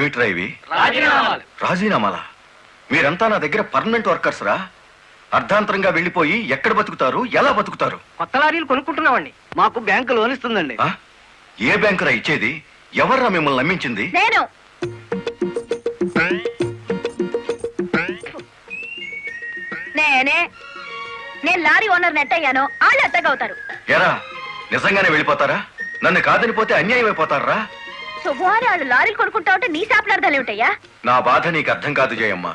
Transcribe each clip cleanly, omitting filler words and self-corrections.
ఏమిట్రా ఇవి? రాజీనామాలా? మీరంతా నా దగ్గర పర్మనెంట్ వర్కర్స్ రా. అర్ధాంతరంగా వెళ్ళిపోయి ఎక్కడ బతుకుతారు, ఎలా బతుకుతారు? కొత్త లారీలు కొనుక్కుంటున్నామండి. మాకు బ్యాంకు లోన్ ఇస్తుందండి. ఏ బ్యాంకురా ఇచ్చేది? ఎవర్రా మిమ్మల్ని నమ్మించింది? నేను. నేను లారీ ఓనర్ నెట్ అయ్యాను, వాళ్ళు ఎత్తగవుతారు. ఎరా నిజంగానే వెళ్ళిపోతారా? నన్ను కాదనిపోతే అన్యాయం అయిపోతారా? శుభవారి వాళ్ళు లారీలు కొనుక్కుంటా ఉంటే నీ శాపలార్థాలు ఏమిటయ్యా? నా బాధ నీకు అర్థం కాదు జయమ్మ.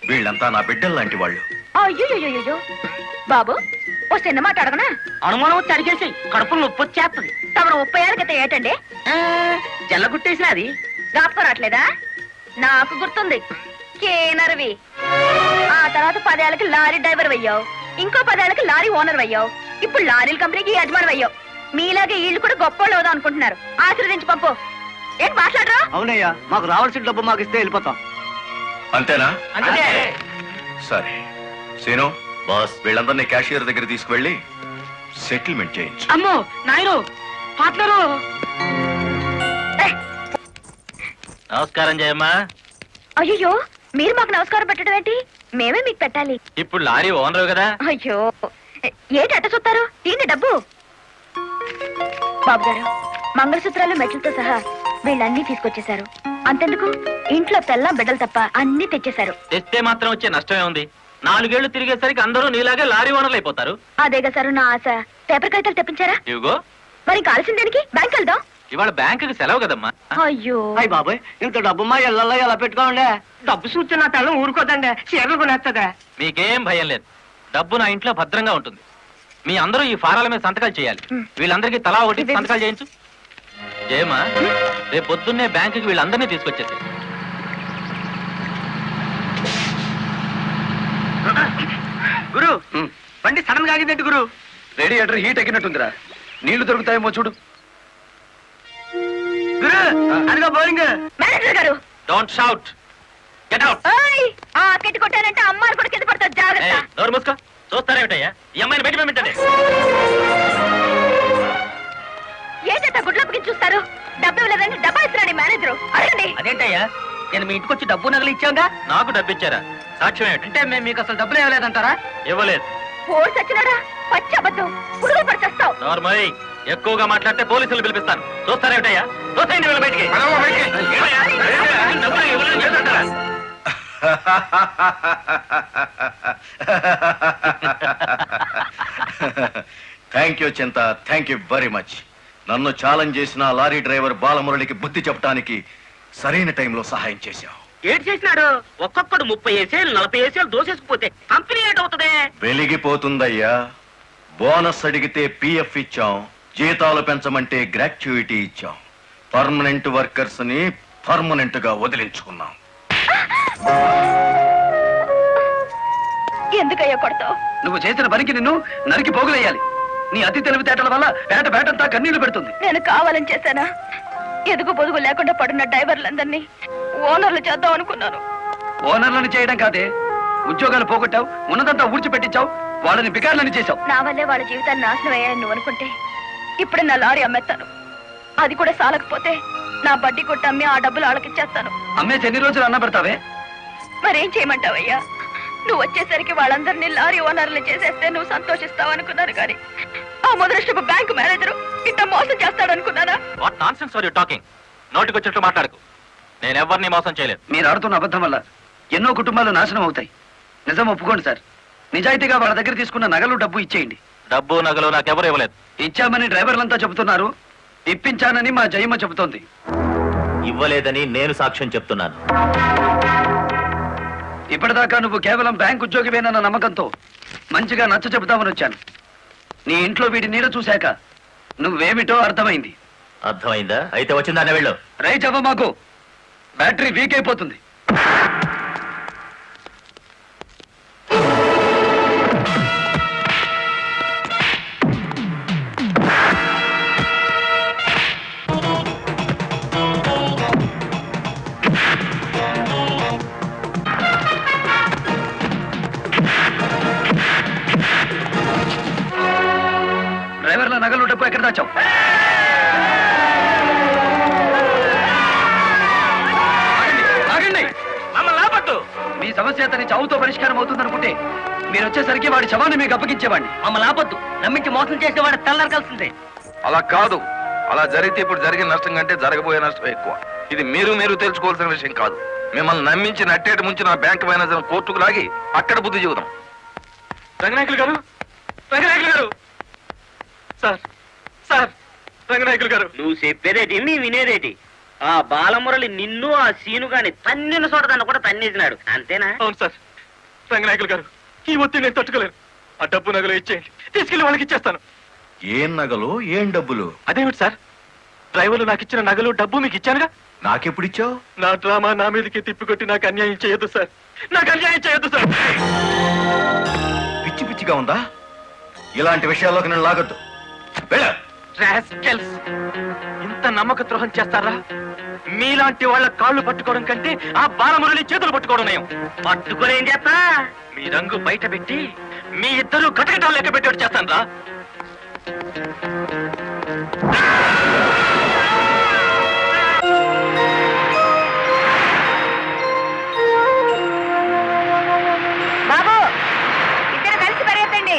వీళ్ళంతా నా బిడ్డలు లాంటి వాళ్ళు. అయ్యో బాబు, ఓ చిన్న మాట అడగనా? అనుమానం వచ్చి అడిగేసి కడుపులు నొప్పి వచ్చేస్తుంది. తమను 30 ఏళ్ళ క్రితం ఏటండి జల్లగుట్టేసిన అది జ్ఞాపకం రావట్లేదా? నాకు గుర్తుంది, కేనర్వి. ఆ తర్వాత 10 ఏళ్ళకి లారీ డ్రైవర్ అయ్యావు, ఇంకో 10 ఏళ్ళకి లారీ ఓనర్ అయ్యావు, ఇప్పుడు లారీల కంపెనీకి యజమాని అయ్యావు. మీలాగే వీళ్ళు కూడా గొప్ప అవుదాం అనుకుంటున్నారు. ఆశీర్వదించి పంపు. ఏంటి మాట్లాడరా? అవునయ్యా, మాకు రావాల్సిన డబ్బు మాకు ఇస్తే వెళ్ళిపోతాం. అంతేనా? అంతే. సరే సీను బాస్, వీళ్ళందరినీ క్యాషియర్ దగ్గర తీసుకువెళ్ళి సెటిల్మెంట్ చేయించు. అమ్మో నాయను పాటలరు. నమస్కారం జయమ్మ. అయ్యో, మీరు మాకు నమస్కారం పెట్టడం ఏంటి? మేమే మీకు పెట్టాలి. ఇప్పుడు లారీ ఓనరు కదా. అయ్యో, ఏంటి అట్ట చూస్తారు? తీయండి డబ్బు. బాబు గారు, మంగళసూత్రాలు మెట్లతో సహా వీళ్ళన్నీ తీసుకొచ్చేశారు. అంతెందుకు, ఇంట్లో తెల్ల బిడ్డలు తప్ప అన్ని తెచ్చేశారు. తెస్తే మాత్రం వచ్చే నష్టమే ఉంది. 4 ఏళ్లు తిరిగేసరికి అందరూ నీలాగే లారీ ఓనర్లు అయిపోతారు. అదేగా సార్ నా ఆశ. పేపర్ కాగితాలు తెప్పించారా? ఇవిగో. మరి కాల్సిన దానికి బ్యాంక్ వెళ్దాం. ఇవాళ బ్యాంకుకి సెలవు కదమ్మా. అయ్యో అయ్యి బాబాయ్, ఇంత డబ్బు మా ఇళ్ళల్లో ఎలా పెట్టుకోండి? డబ్బు చూస్తే నా తెల్లం ఊరుకోదండి, చీరలు కొనేస్తుందా? మీకేం భయం లేదు. డబ్బు నా ఇంట్లో భద్రంగా ఉంటుంది. మీ అందరూ ఈ ఫారాల మీద సంతకాలు చేయాలి. వీళ్ళందరికీ తలా ఒకటి సంతకాలు చేయించు. జయమ్మా, రేపు పొద్దున్నే బ్యాంకుకి వీళ్ళందరినీ తీసుకొచ్చేసి. గురు, బండి సడన్ గా ఆగిందండి గురు. Radiator heat ఎక్కినట్టుందిరా. నీళ్లు దొరుకుతాయేమో చూడు. గురు, అదిగో బౌలింగ్. మేనేజర్ గారు, డోంట్ షౌట్, గెట్ అవుట్. ఆ కెట్టి కొట్టారంటే అమ్మాయి కూడా కింద పడతారు, జాగ్రత్త. నోరు మూసుకో. చూస్తారేమిటయ్యా? ఈ అమ్మాయిని బయట పంపించండి. ఏంటంటే గుడ్లప్పకి చూస్తారు? డబ్బు ఇవ్వలేదండి, డబ్బా ఇస్తున్నాడు మేనేజరు. అడగండి. అదేంటయ్యా, నేను మీ ఇంటికి వచ్చి డబ్బు నగలు ఇచ్చాగా? నాకు డబ్బు ఇచ్చారా? సాక్ష్యం ఏమిటి? అంటే మేము మీకు అసలు డబ్బులు ఇవ్వలేదంటారా? ఇవ్వలేదు. పోలీసు వచ్చినాడా? పచ్చి అబద్ధం, పురుగులు పడిచేస్తావు. నార్మల్, ఎక్కువగా మాట్లాడితే పోలీసులు పిలిపిస్తాను. చూస్తారేమిటయ్యా? చూస్తాయండి వీళ్ళ బయటికి. డబ్బులు ఇవ్వలేదు చేస్తుంటారా? థ్యాంక్ యూ చింత, థ్యాంక్ యూ వెరీ మచ్. నన్ను ఛాలెంజ్ చేసిన లారీ డ్రైవర్ బాలమురళికి బుద్ధి చెప్పడానికి సరైన టైంలో సహాయం చేశావు. ఏడు చేసినాడు? ఒక్కొక్కడు 30 ఏసేలు 40 ఏసేలు దోసేసుకుపోతే కంపెనీ ఏటవుతుంది? వెలిగిపోతుందయ్యా. బోనస్ అడిగితే పిఎఫ్ ఇచ్చాం, జీతాలు పెంచమంటే గ్రాట్యుయిటీ ఇచ్చాం. పర్మనెంట్ వర్కర్స్ ని పర్మనెంట్ గా వదిలించుకున్నాం. ఎందుకయ్యా కొడతావు? నువ్వు చేసిన పనికి నిన్ను నరికి పోగులేయాలి. నీ అతి తెలివితేటల వల్ల పేటంతా కన్నీళ్లు పెడుతుంది. నేను కావాలని చేశానా? ఎదుగు పొదుగు లేకుండా పడున్న డ్రైవర్లందరినీ ఓనర్లు చేద్దాం అనుకున్నాను. ఓనర్లను చేయడం కాదే, ఉద్యోగాలు పోగొట్టావు, ఉన్నదంతా ఊడ్చిపెట్టించావు, వాళ్ళని బికార్లని చేశావు. నా వల్లే వాళ్ళ జీవితాన్ని నాశనం అయ్యాయని నువ్వు అనుకుంటే ఇప్పుడు నా లారీ అమ్మేస్తాను. అది కూడా సాలకపోతే నా బడ్డీ కొట్టి అమ్మి ఆ డబ్బులు వాళ్ళకిచ్చేస్తాను. అమ్మేసి ఎన్ని రోజులు అన్న పెడతావే? మరేం చేయమంటావయ్యా? నువ్వు వచ్చేసరికి వాళ్ళందరినీ లారీ ఓనర్లు చేసేస్తే నువ్వు సంతోషిస్తావు అనుకున్నాను, కానీ ఆ మొదలష్టపు బ్యాంకు మేనేజరు ఇంత మోసం చేస్తాడు అనుకున్నానా? What nonsense are you talking? నోటికొచ్చినట్లు మాట్లాడకు. నేను ఎవరిని మోసం చేయలేదు. మీరు ఆడుతున్న అబద్ధం వల్ల ఎన్నో కుటుంబాలు నాశనం అవుతాయి. నిజం ఒప్పుకోండి సార్. నిజాయితీగా వాళ్ళ దగ్గర తీసుకున్న నగలు డబ్బు ఇచ్చేయండి. డబ్బు నగలు నాకెవరు ఇవ్వలేదు. ఇచ్చామని డ్రైవర్లంతా చెబుతున్నారు, ఇప్పించానని మా జయమ్మ చెబుతోంది. ఇవ్వలేదని నేను సాక్ష్యం చెప్తున్నాను. ఇప్పటిదాకా నువ్వు కేవలం బ్యాంక్ ఉద్యోగివేనన్న నమ్మకంతో మంచిగా నచ్చ చెబుతామని వచ్చాను. నీ ఇంట్లో వీడి నీడ చూశాక నువ్వేమిటో అర్థమైంది. అర్థమైందా? అయితే వచ్చిందానే వెళ్ళు. రైట్ అవ్వ, మాకు బ్యాటరీ వీక్ అయిపోతుంది. డ్రైవర్ల నగలు డబ్బు ఎక్కడ దాచావు? ఈ సమస్య అతని చావుతో పరిష్కారం అవుతుందనుకుంటే మీరు వచ్చేసరికి వాడి శవాన్ని మీకు అప్పగించేవాడిని. మమ్మల్ని ఆపొద్దు. నమ్మించి మోసం చేసేవాడు తెల్లరకాల్సిందే. అలా కాదు. అలా జరిగితే ఇప్పుడు జరిగిన నష్టం కంటే జరగబోయే నష్టం ఎక్కువ. ఇది మీరు తెలుసుకోవాల్సిన విషయం కాదు. మిమ్మల్ని నమ్మించి నట్టేట ముంచి నా బ్యాంక్ మేనేజర్ కోర్టుకు లాగి అక్కడ బుద్ధి చెబుదాం. రంగనాయకులు గారు, రంగనాయకులు గారు, సార్ సార్, రంగనాయకులు గారు. నువ్వు చెప్పేదేటి నీ వినేదేటి? ఆ బాలమురళి నిన్ను ఆ సీను గాని తన్నిన చోట దాన్ని కూడా తన్నేసినాడు అంతేనా? అవును సార్. రంగనాయకులు గారు, ఈ ఒత్తిడి నేను తట్టుకోలేను. ఆ డబ్బు నగలు ఇచ్చేయండి, తీసుకెళ్లి వాళ్ళకి ఇచ్చేస్తాను. ఏం నగలు ఏం డబ్బులు? అదేమిటి సార్, డ్రైవర్లు నాకు ఇచ్చిన నగలు డబ్బు మీకు ఇచ్చానుగా. నాకెప్పుడిచ్చావు? నా డ్రామా నా మీదకి తిప్పికొట్టి నాకు అన్యాయం చేయొద్దు సార్, నాకు అన్యాయం చేయొద్దు సార్. పిచ్చి పిచ్చిగా ఉందా? ఇలాంటి విషయాల్లోకి నేను లాగొద్దు. వెళ్ళ. రాస్కెల్స్, ఇంత నమ్మక ద్రోహం చేస్తారా? మీలాంటి వాళ్ళ కాళ్ళు పట్టుకోవడం కంటే ఆ బాలమురళి చేతులు పట్టుకోవడం నయం. పట్టుకొని ఏం చేస్తా? మీ రంగు బయట పెట్టి మీ ఇద్దరు కటకటాలు లెక్క పెట్టేట్టు చేస్తాను రా. బాబు, ఇద్దరు కలిసి పరిగెత్తండి.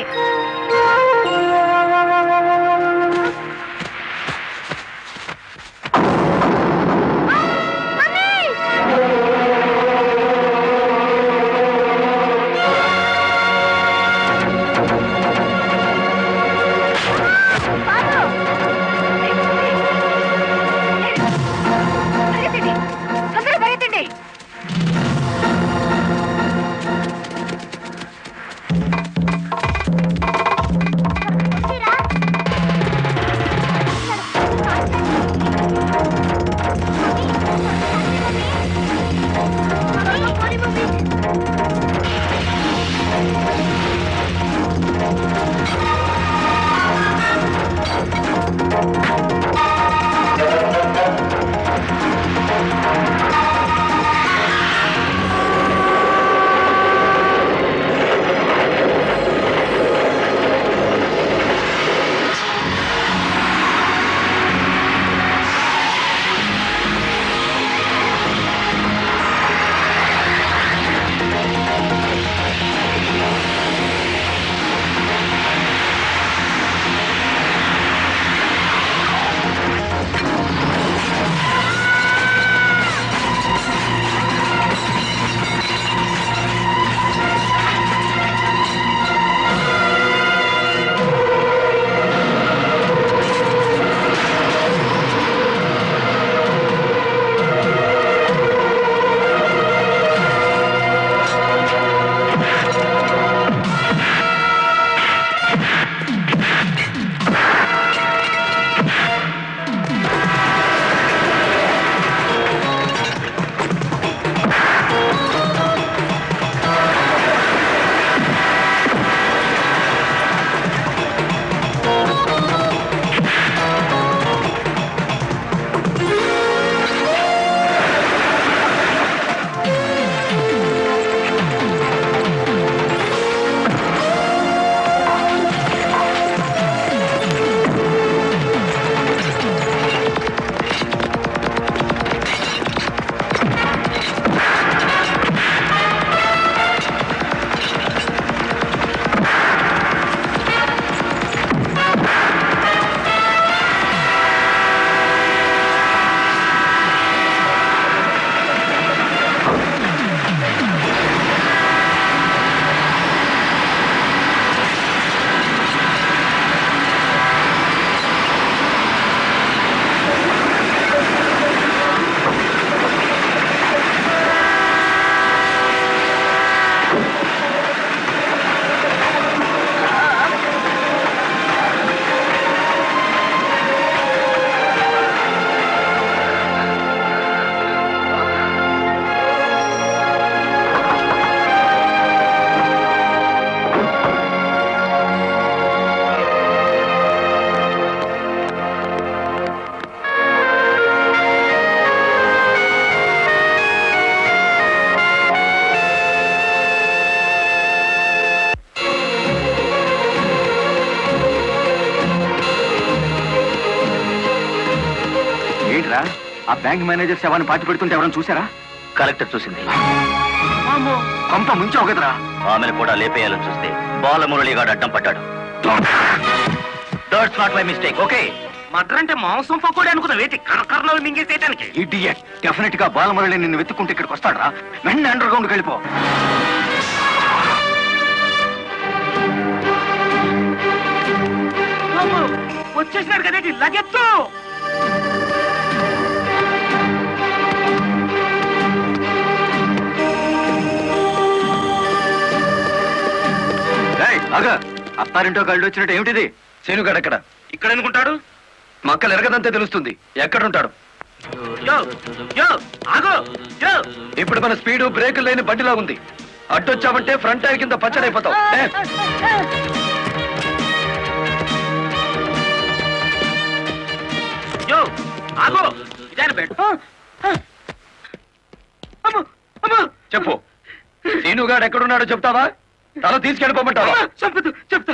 ఆ బ్యాంక్ మేనేజర్ శవాన్ని పాతి పెడుతుంటే ఎవరైనా చూసారా? కలెక్టర్ చూసింది. కొంప ముంచావు కదరా. ఆమెను కూడా లేపేయాలని చూస్తే బాలమురళిగాడు అడ్డం పడ్డాడు. That's not my mistake. Okay, మడ్ర అంటే మాంసం పకోడి అనుకున్న వేటి కరకరలో మింగేసేయడానికి. ఇడియట్, డెఫినెట్ గా బాలమురళి నిన్ను వెతుక్కుంటే ఇక్కడికి వస్తాడరా. వెంటనే అండర్ గ్రౌండ్కి వెళ్ళిపో. వచ్చేసినాడు కదేటి లగెత్తు. అత్తారింటో కళ్ళు వచ్చినట్టు ఏమిటిది? శనుగాడు ఎక్కడ? ఇక్కడ అనుకుంటాడు. మక్కలు ఎరగదంతే తెలుస్తుంది. ఎక్కడుంటాడు? యో యో ఆగో యో. ఇప్పుడు మన స్పీడు బ్రేకులు లేని బండిలా ఉంది. అడ్డొచ్చామంటే ఫ్రంట్ టైర్ కింద పచ్చడైపోతావు. యో ఆగో. ఇదాని బెడ్. చెప్పు, సీనుగాడు ఎక్కడున్నాడో చెప్తావా? తల తీసుకెళ్ళిపోమంటావా? చెప్పదు, చెప్తా.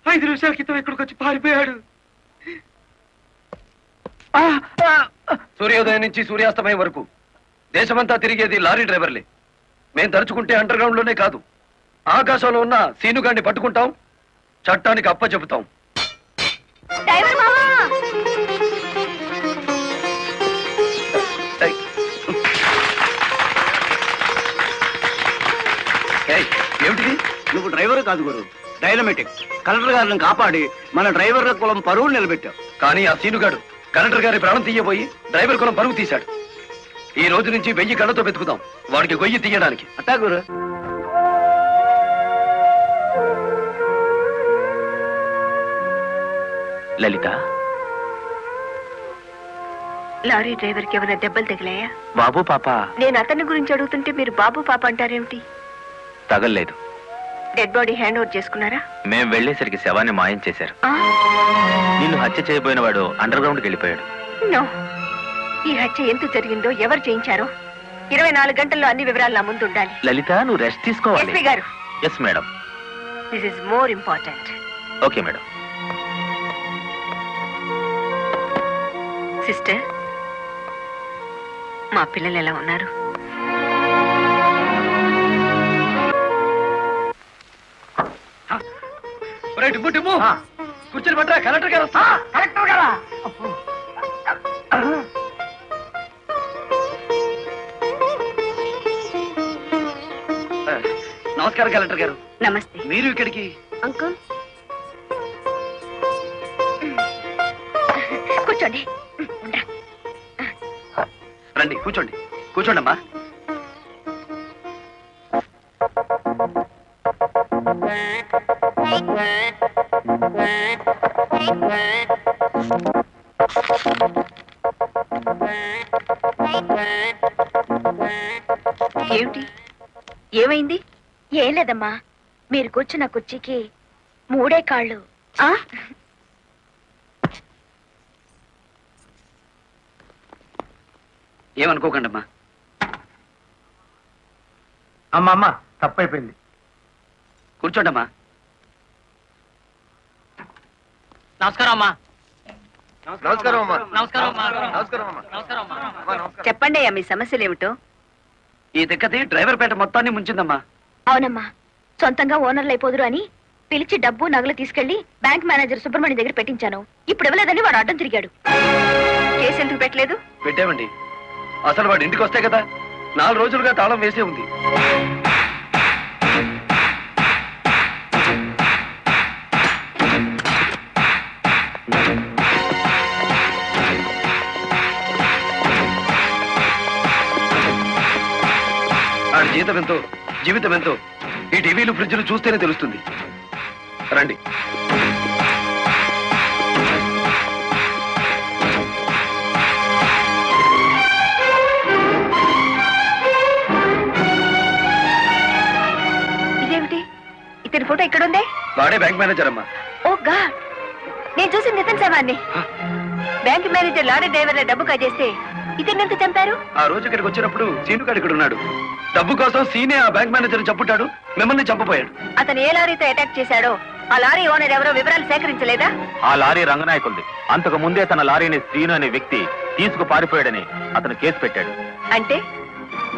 5 నిమిషాల క్రితం ఇక్కడికి వచ్చి పారిపోయాడు. సూర్యోదయం నుంచి సూర్యాస్తమయం వరకు దేశమంతా తిరిగేది లారీ డ్రైవర్లే. మేం తలుచుకుంటే అండర్ గ్రౌండ్ లోనే కాదు, ఆకాశంలో ఉన్న సీనుగాడిని పట్టుకుంటాం, చట్టానికి అప్ప చెబుతాం. డ్రైవర్ మామా, ఏమిటిది? నువ్వు డ్రైవర్ కాదు గురు, డైనమెటిక్. కలెక్టర్ గారిని కాపాడి మన డ్రైవర్ల కులం పరువులు నిలబెట్టావు. కానీ ఆ సీనుగాడు కలెక్టర్ గారి ప్రాణం తీయబోయి డ్రైవర్ కులం పరుగు తీశాడు. ఈ రోజు నుంచి 1000 కళ్ళతో వెతుకుదాం వాడికి గొయ్యి తీయడానికి. అట్టా గురు. లలిత, లారీ డ్రైవర్ కి ఏమైనా దెబ్బలు తగిలాయా? బాబు పాప నేను అతని గురించి అడుగుతుంటే మీరు బాబు పాప అంటారేమిటి? తగల్లేదు. డెడ్ బాడీ హ్యాండ్ ఓవర్ చేసుకున్నారా? మేం వెళ్లేసరికి శవాన్ని మాయం చేశారు. నిన్ను హత్య చేయబోయిన వాడు అండర్ గ్రౌండ్కి వెళ్ళిపోయాడు. నో, ఈ హత్య ఎందుకు జరిగిందో, ఎవరు చేయించారో 24 గంటల్లో అన్ని వివరాలు నా ముందు ఉండాలి. లలిత, నువ్వు రెస్ట్ తీసుకోవాలి. ఎస్పీ గారు, yes madam. This is more important. Okay madam. Sister, మా పిల్లలు ఎలా ఉన్నారు? కూర్చొని పట్టరా, కలెక్టర్ గారు వస్తా. కలెక్టర్ గారా? నమస్కారం కలెక్టర్ గారు. నమస్తే. మీరు ఇక్కడికి? అంకుల్ కూర్చోండి. రండి, కూర్చోండి. కూర్చోండి అమ్మా. ఏమిటి, ఏమైంది? ఏం లేదమ్మా, మీరు కూర్చున్న కుర్చీకి 3 కాళ్ళు. ఏమనుకోకండి అమ్మా. అమ్మ తప్పైపోయింది. కూర్చోండి అమ్మా. నమస్కారం అమ్మా. నమస్కారం అమ్మా. నమస్కారం అమ్మా. నమస్కారం అమ్మా. నమస్కారం అమ్మా. చెప్పండి అయ్యా, మీ సమస్యలు ఏమిటో. ఈ దిక్కతి డ్రైవర్ పేట మొత్తాన్ని ముంచిందమ్మా. అవునమ్మా, సొంతంగా ఓనర్లు అయిపోదురు అని పిలిచి డబ్బు నగలు తీసుకెళ్లి బ్యాంక్ మేనేజర్ సుబ్రహ్మణ్యం దగ్గర పెట్టించాను. ఇప్పుడు ఇవ్వలేదని వాడు అడ్డం తిరిగాడు. కేసు ఎందుకు పెట్టలేదు? పెట్టామండి. అసలు వాడు ఇంటికి వస్తే కదా, 4 రోజులుగా తాళం వేసే ఉంది. వాడి జీతం ఎంతో, జీవితం ఎంతో ఈ టీవీలు, ఫ్రిడ్జ్లు చూస్తేనే తెలుస్తుంది. రండి. ఇదేమిటి, ఇతని ఫోటో ఎక్కడుందే? వాడే బ్యాంక్ మేనేజర్ అమ్మా. ఓ గాడ్, నేను చూసి నితిన్ శవాన్ని. బ్యాంక్ మేనేజర్ లారీ డ్రైవర్ల డబ్బు కాజేస్తే ఇతన్ని ఎంత చంపారు? ఆ రోజు ఇక్కడికి వచ్చినప్పుడు సీనుగాడు ఇక్కడ ఉన్నాడు. డబ్బు కోసం సీనే ఆ బ్యాంక్ మేనేజర్ చంపుతాడు, మిమ్మల్ని చంపపోయాడు. అతను ఏ లారీతో అటాక్ చేశాడో ఆ లారీ ఓనర్ ఎవరో వివరాలు సేకరించలేదా? ఆ లారీ రంగనాయకుల్ది. అంతకు ముందే తన లారీని శ్రీను అనే వ్యక్తి తీసుకు పారిపోయాడని అతను కేసు పెట్టాడు. అంటే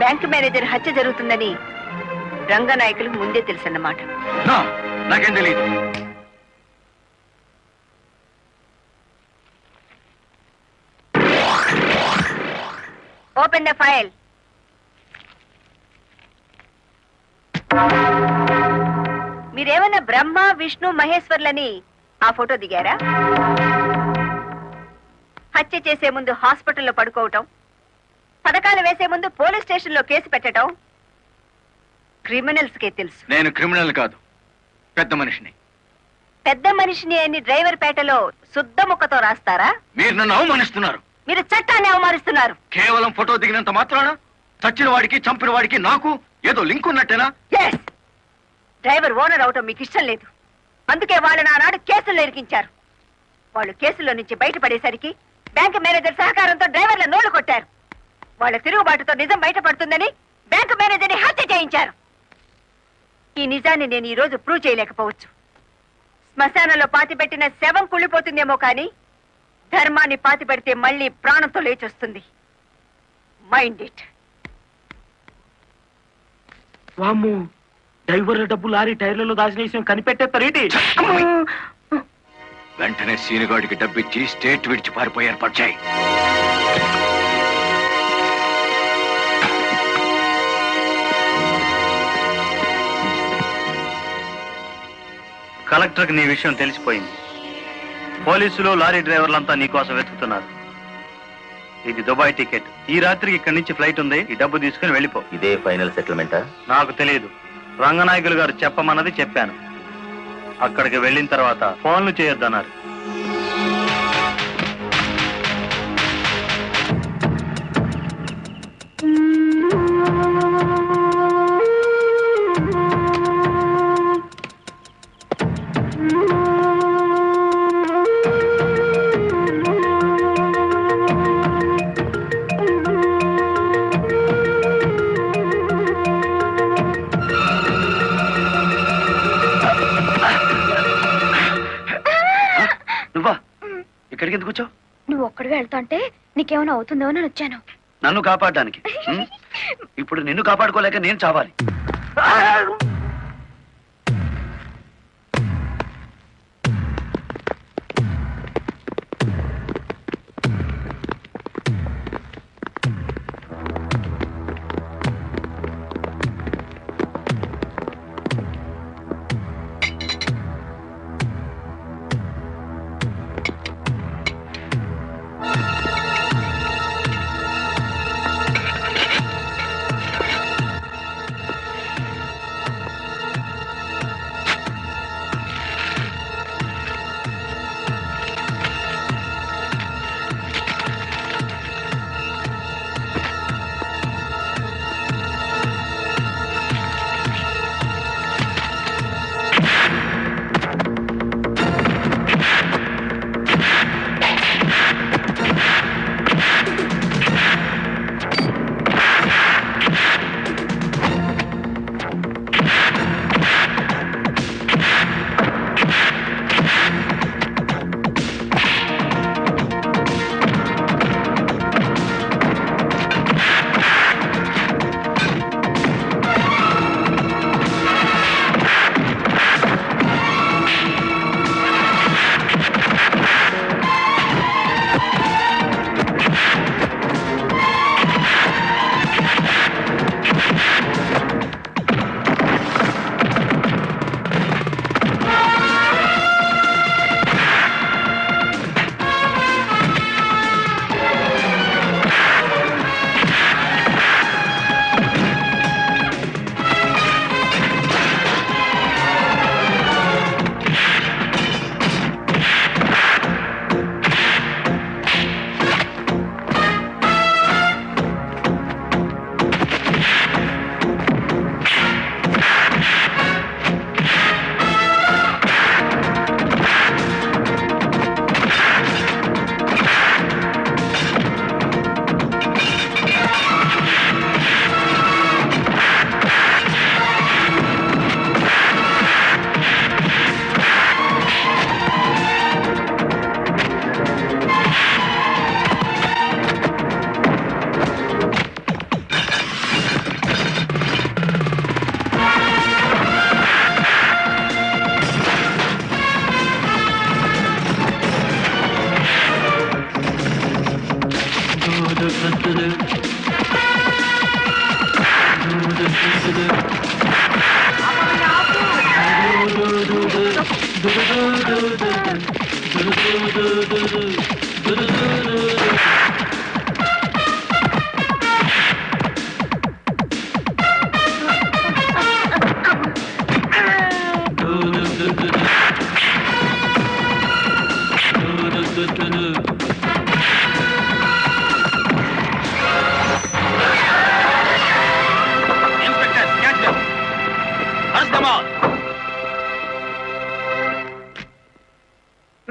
బ్యాంక్ మేనేజర్ హత్య జరుగుతుందని రంగనాయకులకు ముందే తెలుసన్నమాట. నాకేం తెలియదు. Open the file. మీరేమన్నా బ్రహ్మ విష్ణు మహేశ్వర్లని ఆ ఫోటో దిగారా? హత్య చేసే ముందు హాస్పిటల్లో పడుకోవటం, పథకాలు వేసే ముందు పోలీస్ స్టేషన్లో కేసు పెట్టడం క్రిమినల్స్ కే తెలుసు. నేను క్రిమినల్ కాదు, పెద్ద మనిషిని. పెద్ద మనిషిని అని డ్రైవర్ పేటలో శుద్ధ ముక్కతో రాస్తారా? మీరు నన్ను అవమానిస్తున్నారు. మీరు చట్టాన్ని అవమానిస్తున్నారు. కేవలం ఫోటో దిగినంత మాత్రాన చచ్చిన వాడికి చంపిన వాడికి నాకు ఏదో లింక్ ఉన్నట్టేనా? Yes! డ్రైవర్ ఓనర్ అవటం మీకు ఇష్టం లేదు. అందుకే వాళ్ళు నానాడు కేసుల్లో ఇరికించారు. వాళ్ళు కేసుల్లో నుంచి బయటపడేసరికి బ్యాంక్ మేనేజర్ సహకారంతో డ్రైవర్ల నోళ్లు కొట్టారు. వాళ్ళ తిరుగుబాటుతో నిజం బయటపడుతుందని బ్యాంక్ మేనేజర్ని హత్య చేయించారు. ఈ నిజాన్ని నేను ఈ రోజు ప్రూవ్ చేయలేకపోవచ్చు. శ్మశానంలో పాతిపెట్టిన శవం కుళ్ళిపోతుందేమో కానీ ధర్మాన్ని పాతిపెడితే మళ్ళీ ప్రాణంతో లేచొస్తుంది. Mind it. వామ్ము, డ్రైవర్ల డబ్బు లారీ టైర్లలో దాచిన విషయం కనిపెట్టేస్తారేంటి? వెంటనే సీనుగాడికి డబ్బిచ్చి స్టేట్ విడిచి పారిపోయి ఏర్పాటు చేయి. కలెక్టర్కి నీ విషయం తెలిసిపోయింది. పోలీసులు లారీ డ్రైవర్లంతా నీ కోసం వెతుకుతున్నారు. ఇది దుబాయ్ టికెట్. ఈ రాత్రికి ఇక్కడి నుంచి ఫ్లైట్ ఉంది. ఈ డబ్బు తీసుకుని వెళ్ళిపో. ఇదే ఫైనల్ సెటిల్మెంటా? నాకు తెలియదు. రంగనాయకులు గారు చెప్పమన్నది చెప్పాను. అక్కడికి వెళ్ళిన తర్వాత ఫోన్లు చేయొద్దన్నారు. నువ్వా ఇక్కడికి ఎందుకు వచ్చావు? నువ్వు ఒక్కడిగా వెళ్తాంటే నీకేమైనా అవుతుందో అని వచ్చాను. నన్ను కాపాడడానికి. ఇప్పుడు నిన్ను కాపాడుకోలేక నేను చావాలి.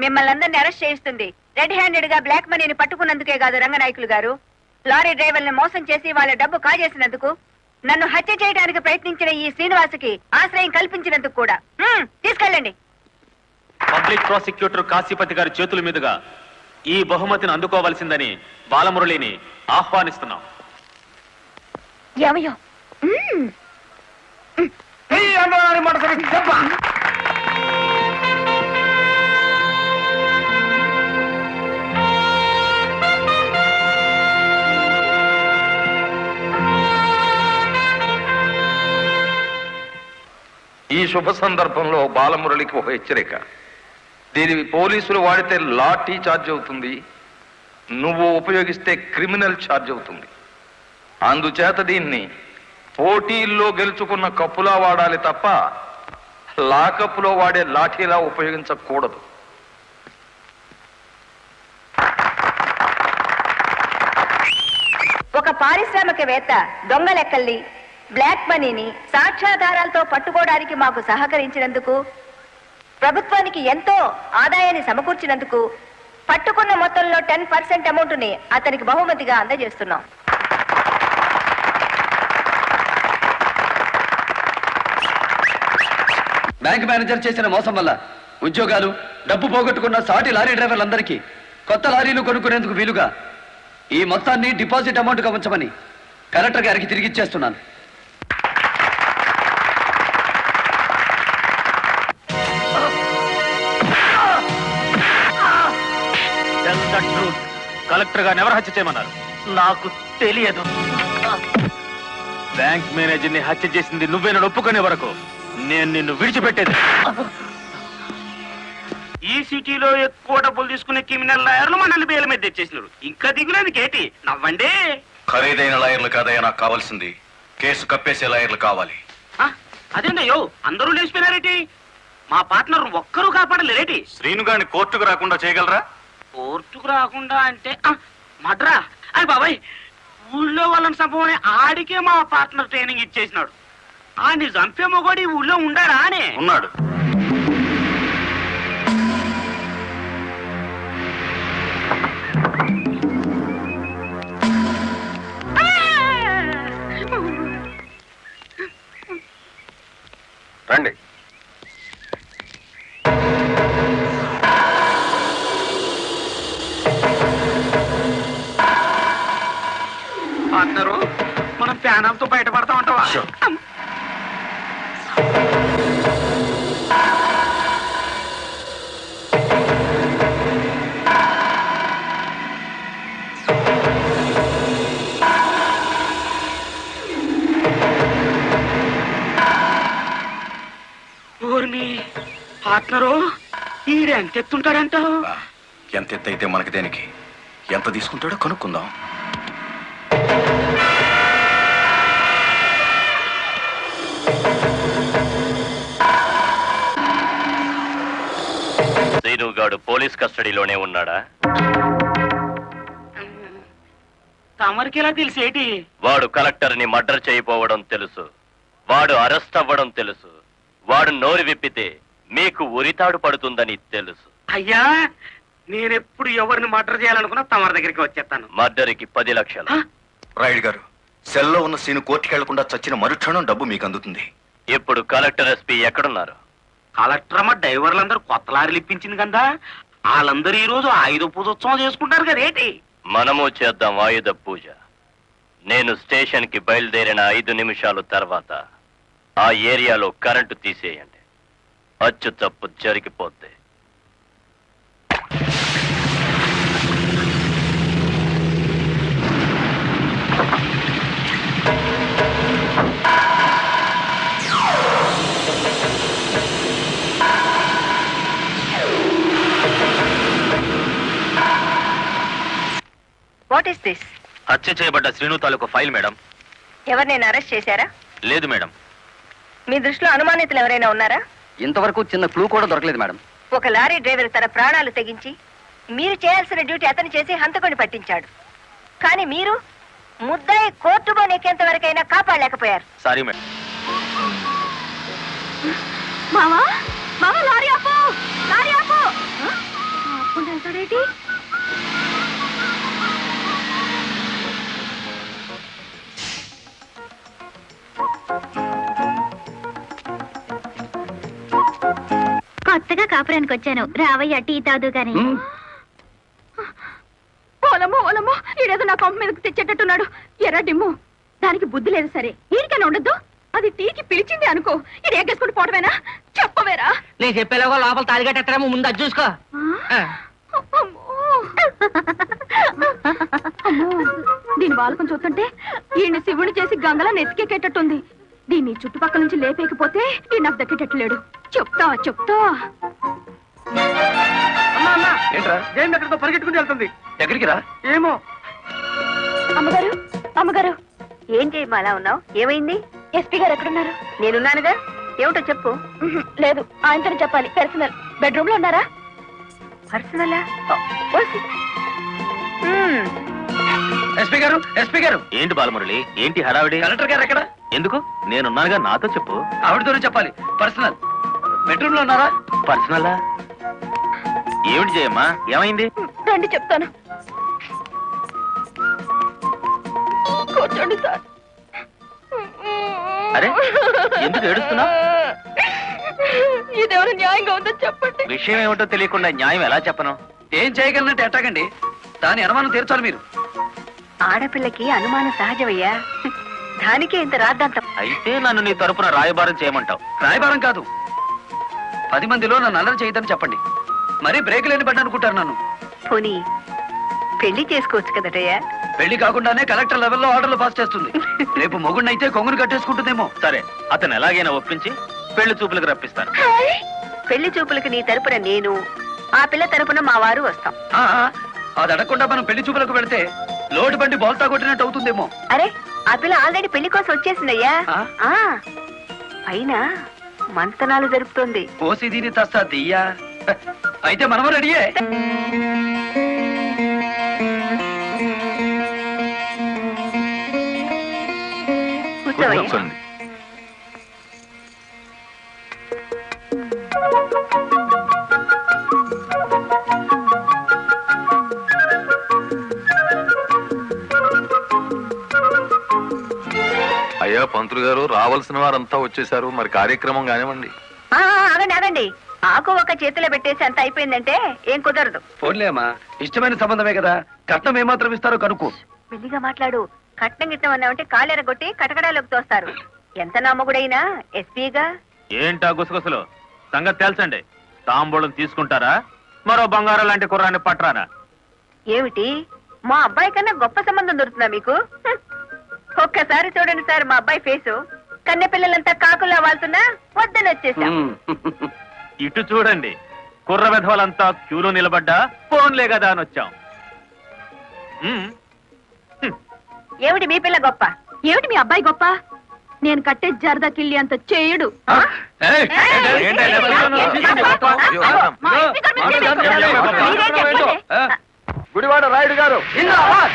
మిమ్మల్ని అందరినీ అరెస్ట్ చేయిస్తుంది రెడ్ హ్యాండెడ్ గా బ్లాక్ మనీని పట్టుకున్నందుకే కాదు రంగనాయకులు గారు, లారీ డ్రైవర్ని మోసం చేసి వాళ్ళ డబ్బు కాజేసినందుకు, నన్ను హత్య చేయడానికి ప్రయత్నించిన ఈ శ్రీనివాసుకి ఆశ్రయం కల్పించినందుకు కూడా. తీసుకెళ్ళండి. పబ్లిక్ ప్రాసిక్యూటర్ కాశీపతి గారి చేతుల మీదుగా ఈ బహుమతిని అందుకోవాల్సిందని బాలమురళిని ఆహ్వానిస్తున్నాం. ఏమయ్యో? ఈ శుభ సందర్భంలో బాలమురళికి ఒక హెచ్చరిక. దీని పోలీసులు వాడితే లాఠీ ఛార్జ్ అవుతుంది, నువ్వు ఉపయోగిస్తే క్రిమినల్ ఛార్జ్ అవుతుంది. అందుచేత దీన్ని పోటీల్లో గెలుచుకున్న కప్పులా వాడాలి తప్ప లాకప్పులో వాడే లాఠీలా ఉపయోగించకూడదు. ఒక పారిశ్రామికవేత్త దొంగ లెక్కల్ని, బ్లాక్ మనీని సాక్ష్యాధారాలతో పట్టుకోవడానికి మాకు సహకరించినందుకు, ప్రభుత్వానికి ఎంతో ఆదాయాన్ని సమకూర్చినందుకు పట్టుకున్న మొత్తంలో 10% అమౌంట్ని అతనికి బహుమతిగా అందజేస్తున్నాం. బ్యాంక్ మేనేజర్ చేసిన మోసం వల్ల ఉద్యోగాలు, డబ్బు పోగొట్టుకున్న సాటి లారీ డ్రైవర్లందరికీ కొత్త లారీలు కొనుక్కునేందుకు వీలుగా ఈ మొత్తాన్ని డిపాజిట్ అమౌంట్గా ఉంచమని కలెక్టర్ గారికి తిరిగిచ్చేస్తున్నాను. కలెక్టర్ గారిని ఎవరు హత్య చేయమన్నారు? నాకు తెలియదు. బ్యాంక్ మేనేజర్ ని హత్య చేసింది నువ్వేనని ఒప్పుకునే వరకు నేను నిన్ను విడిచిపెట్టేది. ఈ సిటీలో ఎక్కువ డబ్బులు తీసుకునే క్రిమినల్ లాయర్లు మనల్ని బేల మీద తెచ్చేసినారు. ఇంకా దిగులేదు కేటి, నవ్వండి. ఖరీదైన లాయర్లు కాదయ్యా నాకు కావాల్సింది, కేసు కప్పేసే లాయర్లు కావాలి. అదేందయ్యో అందరూ లేచిపోయినారేటి? మా పార్ట్నర్ ఒక్కరూ కాపాడలేరేటి? శ్రీను గారిని కోర్టుకు రాకుండా చేయగలరా? కోర్టుకు రాకుండా అంటే మడ్రా అని బాబాయ్, ఊళ్ళో వాళ్ళని సంభవమే ఆడికే మా పార్ట్నర్ ట్రైనింగ్ ఇచ్చేసినాడు. ఆడిని చంపే మొగోడు ఈ ఊళ్ళో ఉండాడా అని? ఉన్నాడు. రండి. పార్ట్నరు, మనం ప్యానంతో బయటపడతా ఉంటావా? ఊర్మి పార్ట్నరు, ఈడెంత ఎత్తుంటాడంటావు? ఎంత ఎత్తైతే మనకి దేనికి, ఎంత తీసుకుంటాడో కనుక్కుందాం. శ్రీనుగాడు పోలీస్ కస్టడీలోనే ఉన్నాడా? తమరికి ఎలా తెలిసేటి? వాడు కలెక్టర్ ని మర్డర్ చేయబోవడం తెలుసు, వాడు అరెస్ట్ అవ్వడం తెలుసు, వాడు నోరు విప్పితే మీకు ఉరితాడు పడుతుందని తెలుసు. అయ్యా, నేనెప్పుడు ఎవరిని మర్డర్ చేయాలనుకున్నా తమరి దగ్గరికి వచ్చేస్తాను. మర్డర్కి 10 లక్షలు. రాయుడు గారు, సెల్లో ఉన్న సీను కోర్టుకి వెళ్లకుండా చచ్చిన మరుక్షణం డబ్బు మీకు అందుతుంది. ఇప్పుడు కలెక్టర్ ఎస్పీ ఎక్కడున్నారు? కలెక్టర్ అమ్మ డ్రైవర్లందరూ కొత్త లారీలు ఇప్పించింది కదా, వాళ్ళందరూ ఈ రోజు ఆయుధ పూజోత్సవం చేసుకుంటారు కదేటి? మనము చేద్దాం ఆయుధ పూజ. నేను స్టేషన్ కి బయలుదేరిన 5 నిమిషాలు తర్వాత ఆ ఏరియాలో కరెంటు తీసేయండి. అచ్చు తప్పు జరిగిపోద్ది. What is this? హత్య చేయబడ్డ శ్రీను తాలూకు ఫైల్ మేడం. ఎవరినైనా అరెస్ట్ చేశారా? లేదు మేడం. మీ దృష్టిలో అనుమానితులు ఎవరైనా ఉన్నారా? ఇంతవరకు చిన్న క్లూ కూడా దొరకలేదు మేడం. ఒక లారీ డ్రైవర్ తన ప్రాణాలు తెగించి మీరు చేయాల్సిన డ్యూటీ అతను చేసి హంతకుని పట్టించాడు. కానీ మీరు ముద్దాయి కోర్టులో నెక్కేంత వరకైనా కాపాడలేకపోయారు. Sorry madam. మావా, మావా, లారీ ఆపు! లారీ ఆపు! చెప్పకుండా వెళ్తాడేంటి? కొత్తగా కాపురానికి వచ్చాను, రావయ్య టీ తాదు గాని. ఓలమ్మో ఓలమ్మో, ఈడేదో నా కొంప మీదకి తెచ్చేటట్టున్నాడు. ఎర్ర డిమ్ము, దానికి బుద్ధి లేదు సరే, ఈడికైనా ఉండద్దు. అది టీకి పిలిచింది అనుకో, ఇది ఎగ్గేసుకుంటూ పోవటమేనా? చెప్పవేరా? నేను చెప్పేలాగా లోపల తాలిగట్టేమో ముందు అది చూసుకో. దీని బాలకం చూస్తుంటే ఈయన శివుని చేసి గంగలా నెత్తికెక్కేటట్టుంది. దీన్ని చుట్టుపక్కల నుంచి లేపేకపోతే ఈ నాకు దక్కేటట్లేడు. చెప్తా చెప్తా. ఏంట్రా జైన్ ఎక్కడితో పరిగెట్టుకుని వెళ్తుంది. ఎక్కడికి రా? ఏమో. అమ్మగారు అమ్మగారు, ఏం చేయమ్మా అలా ఉన్నావు? ఏమైంది? ఎస్పీ గారు ఎక్కడున్నారు? నేనున్నానుగా, ఏమిటో చెప్పు. లేదు, ఆయనతో చెప్పాలి. పర్సనల్ బెడ్రూమ్ లో ఉన్నారా? పర్సనలా? ఎస్పీ గారు, ఎస్పీ గారు. ఏంటి బాలమురళి, ఏంటి హడావిడి? కలెక్టర్ గారు ఎక్కడ? ఎందుకు? నేనున్నానుగా, నాతో చెప్పు. ఆవిడతోనే చెప్పాలి. పర్సనల్ బెడ్రూమ్ లో ఉన్నారా? పర్సనలా? ఏమిటి జయమ్మా, ఏమైంది? రండి చెప్తాను. కూర్చోండి సార్. అరే, ఎందుకు ఏడుస్తున్నావ్? ఇదేమైనా న్యాయంగా ఉందో చెప్పండి. విషయం ఏమిటో తెలియకుండా న్యాయం ఎలా చెప్పను? ఏం చేయగలనంటే ఎట్టాగండి, దాని అనుమానం తీర్చాలి మీరు. ఆడపిల్లకి అనుమానం సహజమయ్యా, దానికే ఇంత రాద్దాంతం. అయితే నన్ను నీ తరపున రాయబారం చేయమంటావు? రాయబారం కాదు, 10 మందిలో నన్ను అల్లరి చేయదని చెప్పండి. మరీ బ్రేక్ లేని పడ్డ అనుకుంటారు నన్ను. పోనీ పెళ్లి చేసుకోవచ్చు కదటయ్యా. పెళ్లి కాకుండానే కలెక్టర్ లెవెల్లో ఆర్డర్లు పాస్ చేస్తుంది. రేపు మొగుడినైతే కొంగును కట్టేసుకుంటుందేమో. సరే, అతను ఎలాగైనా ఒప్పించి పెళ్లి చూపులకు రప్పిస్తాను. పెళ్లి చూపులకి నీ తరపున నేను, ఆ పిల్ల తరపున మా వారు వస్తాం. ఆ, అది అడగకుండా మనం పెళ్లి చూపులకు వెళితే లోటు బండి బోల్తా కొట్టినట్టు అవుతుందేమో. అరే, ఆ పిల్ల ఆల్రెడీ పెళ్లి కోసం వచ్చేసిందయ్యా. ఆ? పైన మంతనాలు జరుపుతోంది. కోసి దీని తస్తా దియ్యా. అయితే మనము రెడీయే. కూర్చోవయ్యా. కూర్చోండి. అయ్యా పంతులు గారు, రావాల్సిన వారంతా వచ్చేసారు, మరి కార్యక్రమం కానివ్వండి. ఆగండి ఆగండి, ఆకు ఒక చేతిలో పెట్టేసి అంత అయిపోయిందంటే ఏం కుదరదు. పోన్లే అమ్మా, ఇష్టమైన సంబంధమే కదా, కట్నం ఏమాత్రం ఇస్తారో కనుక్కో. మెల్లిగా మాట్లాడు. కట్నం గిట్నం అన్నామంటే కాళ్ళెరగొట్టి కటకడాలోకి తోస్తారు. ఎంత నమ్మకుడైనా ఎస్పీగా. ఏంటా గుసగుసలు? సంగతి తెలుసండి. తాంబూలం తీసుకుంటారా, మరో బంగారం లాంటి కుర్రాన్ని పట్టరానా? ఏమిటి, మా అబ్బాయి కన్నా గొప్ప సంబంధం దొరుకుతుందా మీకు? ఒక్కసారి చూడండి సార్ మా అబ్బాయి ఫేసు. కన్నె పిల్లలంతా కాకుల్లా వాళ్తున్నా వద్దని వచ్చేసాం. ఇటు చూడండి, కుర్ర విధవలంతా క్యూలో నిలబడ్డా ఫోన్లే కదా అని వచ్చాం. ఏమిటి మీ పిల్ల గొప్ప? ఏమిటి మీ అబ్బాయి గొప్ప? నేను కట్టే జరదా కిల్లి అంత చేయడు. గుడివాడ రాయుడు గారు,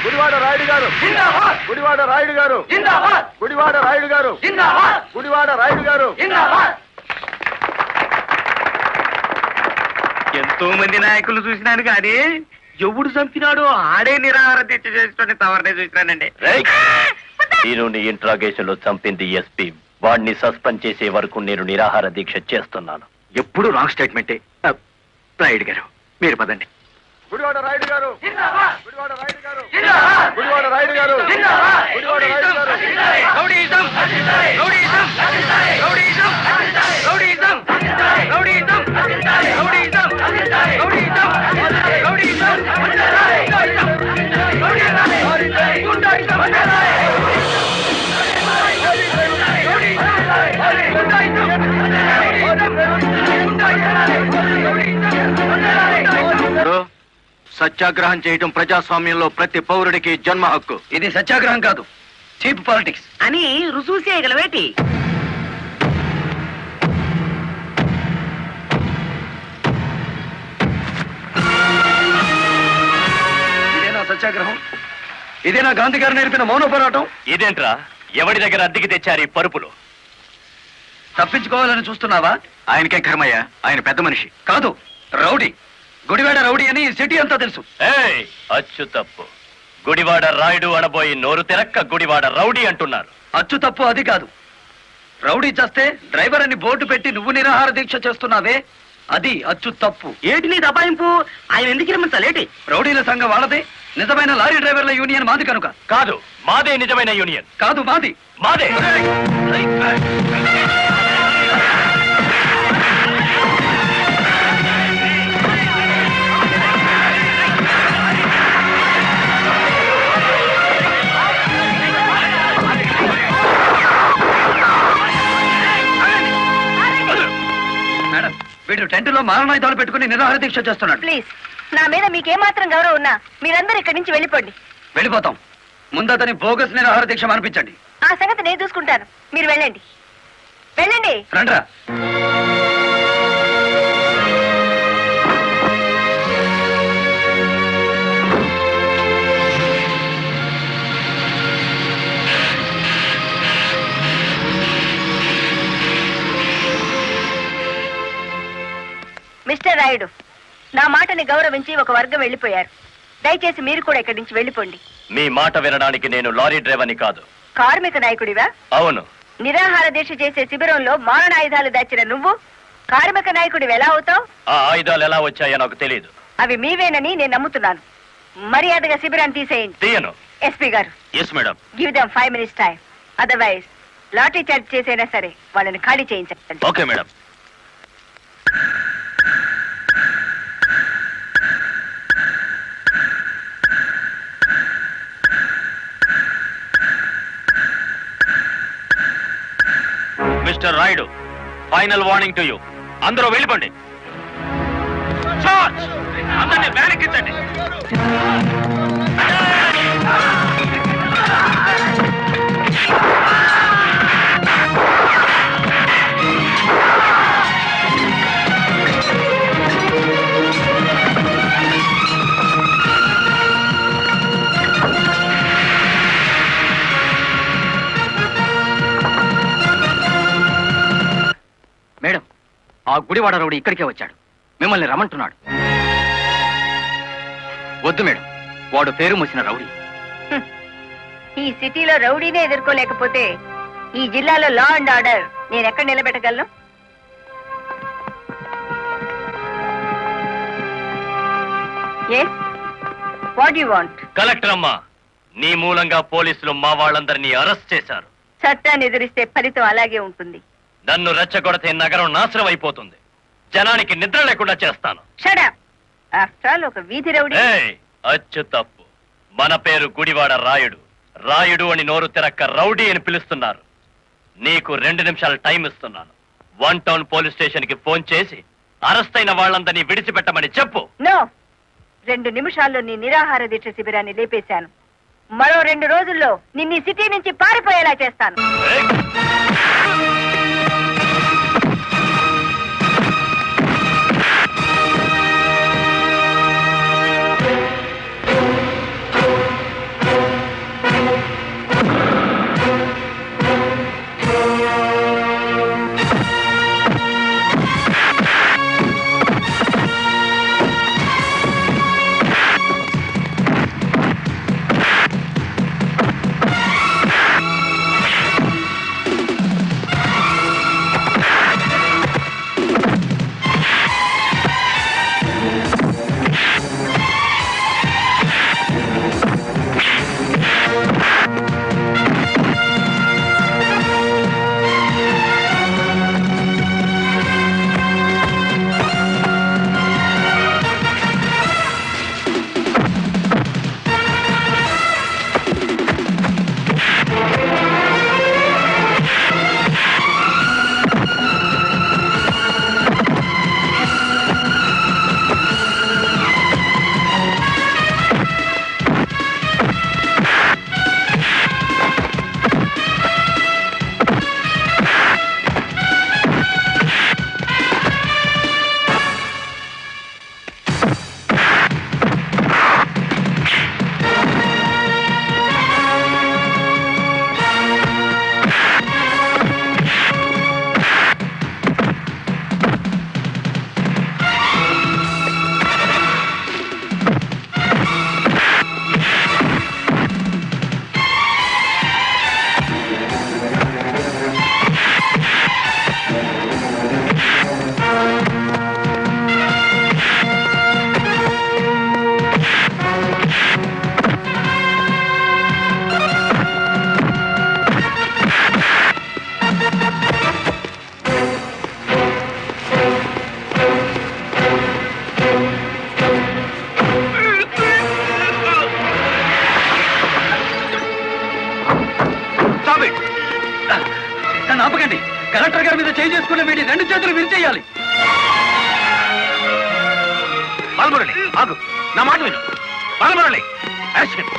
గుడివాడ రాయుడు గారు, గుడివాడ రాయుడు గారు, గుడివాడ రాయుడు గారు, గుడివాడ రాయుడు గారు. ఎంతో మంది నాయకులు చూసినాను కానీ ఎవడు చంపినాడో ఆడే నిరాహార దీక్ష చేసుకుని తవరనే చూసినానండి. నేను నీ ఇంట్రాగేషన్ లో చంపింది ఎస్పీ. వాడిని సస్పెండ్ చేసే వరకు నేను నిరాహార దీక్ష చేస్తున్నాను. ఎప్పుడు రాంగ్ స్టేట్మెంటే. రాయుడు గారు మీరు పదండి. గుడివాడ రాయుడు గారు, గుడివాడ రాయుడు గారు, గుడివాడ రాయుడు గారు, గుడివాడ రాయుడు గారు. Rowdyism, rowdyism, rowdyism, rowdyism, rowdyism, rowdyism, rowdyism, rowdyism, సత్యాగ్రహం చేయటం ప్రజాస్వామ్యంలో ప్రతి పౌరుడికి జన్మ హక్కు. ఇది సత్యాగ్రహం కాదు, చీప్ పాలిటిక్స్ అని రుజువు చేయగలవేటి? ఇదేనా సత్యాగ్రహం? ఇదేనా గాంధీ గారు నేర్పిన మౌన పోరాటం? ఇదేంట్రా, ఎవడి దగ్గర అద్దెకి తెచ్చారు ఈ పరుపులు? తప్పించుకోవాలని చూస్తున్నావా? ఆయనకే కర్మయ్య, ఆయన పెద్ద మనిషి. కాదు, రౌడీ. గుడివాడ రౌడీ అని ఈ సిటీ అంతా తెలుసు. ఏయ్ అచ్చు తప్పు. గుడివాడ రాయుడు అనబోయి నోరు తెరక్క గుడివాడ రౌడీ అంటున్నారు. అచ్చు తప్పు అది కాదు. రౌడీ చేస్తే డ్రైవర్ అని బోర్డు పెట్టి నువ్వు నిరాహార దీక్ష చేస్తున్నావే, అది అచ్చు తప్పు. ఏటి నీ దబాయింపు? ఆయన ఎందుకు రమ్మంతలేటి? రౌడీల సంఘం వాళ్ళదే, నిజమైన లారీ డ్రైవర్ల యూనియన్ మాది కనుక. కాదు, మాదే నిజమైన యూనియన్. కాదు, మాది. మాదే. మేడం, వీడు టెంట్లో మారణాయుధాలు పెట్టుకుని నిరాహార దీక్ష చేస్తున్నాడు. ప్లీజ్, నా మీద మీకేమాత్రం గౌరవం ఉన్నా మీరందరూ ఇక్కడి నుంచి వెళ్ళిపోండి. వెళ్ళిపోతాం. ముందు అతని బోగస్ నిరాహార దీక్ష అనిపించండి. ఆ సంగతి నేను చూసుకుంటాను, మీరు వెళ్ళండి. వెళ్ళండి. రండ్రా. మిస్టర్ రాయుడు, నా మాటని గౌరవించి ఒక వర్గం వెళ్ళిపోయారు. దయచేసి మీరు కూడా ఇక్కడి నుంచి వెళ్ళిపోండి. మీ మాట వినడానికి నేను లారీ డ్రైవర్ని కాదు. కార్మిక నాయకుడివా? అవును. నిరాహార దీక్ష చేసే శిబిరంలో మారణాయుధాలు దాచిన నువ్వు కార్మిక నాయకుడివి ఎలా అవుతావు? ఆ ఆయుధాలు ఎలా వచ్చాయో నాకు తెలియదు. అవి మీవేనని నేను నమ్ముతున్నాను. మర్యాదగా శిబిరాన్ని తీసేయండి. తీయను. ఎస్పీ గారు, yes madam. Give them 5 minutes time. Otherwise lathi charge చేసైనా సరే వాళ్ళని ఖాళీ చేయించండి. Okay madam. Mister Rayudu, final warning to you. అందరూ వెళ్ళిపోండి. చార్జ్! అందరినీ వెనక్కించండి. మేడం, ఆ గుడివాడ రౌడీ ఇక్కడికే వచ్చాడు. మిమ్మల్ని రమ్మంటున్నాడు. వద్దు మేడం, వాడు పేరు మూసిన రౌడీ. ఈ సిటీలో రౌడీనే ఎదుర్కోలేకపోతే ఈ జిల్లాలో లా అండ్ ఆర్డర్ నేను ఎక్కడ నిలబెట్టగలను? What you want? కలెక్టర్ అమ్మా, నీ మూలంగా పోలీసులు మా వాళ్ళందరినీ అరెస్ట్ చేశారు. చట్టాన్ని ఎదిరిస్తే ఫలితం అలాగే ఉంటుంది. నన్ను రెచ్చగొడితే నగరం నాశనం అయిపోతుంది. జనానికి నిద్ర లేకుండా చేస్తాను. Shut up. ఆఫ్టర్ ఆల్ ఒక వీధి రౌడీ. ఏయ్, అచ్చు తప్పు. మన పేరు గుడివాడ రాయుడు. రాయుడు అని నోరు తెరక్క రౌడీ అని పిలుస్తున్నారు. నీకు 2 నిమిషాలు టైం ఇస్తున్నాను. 1 టౌన్ పోలీస్ స్టేషన్ కి ఫోన్ చేసి అరెస్ట్ అయిన వాళ్ళందరినీ విడిచిపెట్టమని చెప్పు. నో, 2 నిమిషాల్లో నీ నిరాహార దీక్ష శిబిరాన్ని లేపేశాను. మరో 2 రోజుల్లో నిన్ను ఈ సిటీ నుంచి పారిపోయేలా చేస్తాను. ఏయ్! నన్ను ఆపకండి. కలెక్టర్ గారి మీద చేయి చేసుకున్న వీడి 2 చేతులు విరిచేయాలి. బాలమురళి ఆగు, నా మాట విను. Balamurali action.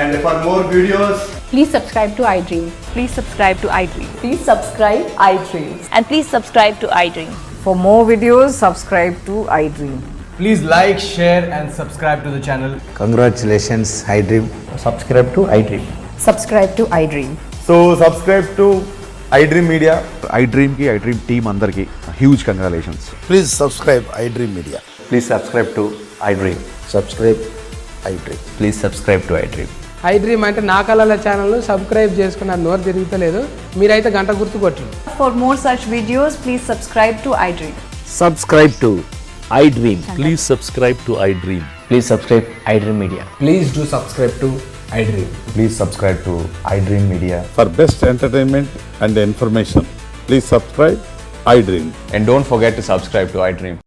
And for more videos, Please subscribe to iDream. Please subscribe to iDream. Please subscribe iDream. And please subscribe to iDream. For more videos, subscribe to iDream. please like, share, and subscribe to the channel. Congratulations, iDream. Subscribe to iDream. Subscribe to iDream. So subscribe to iDream Media. iDream ki iDream team andarki huge congratulations. Please subscribe iDream Media. Please subscribe to iDream. Subscribe iDream. Please subscribe to iDream. iDream అంటే నా కళల channel subscribe చేసుకున్న నోరు తిరుగుతలేదు. మీరైతే గంట గుర్తు కొట్టండి. For more such videos, please subscribe to iDream. Subscribe to iDream. Please subscribe to iDream. Please subscribe iDream Media. Please do subscribe to iDream. Please subscribe to iDream Media. For best entertainment and information, please subscribe iDream. And don't forget to subscribe to iDream.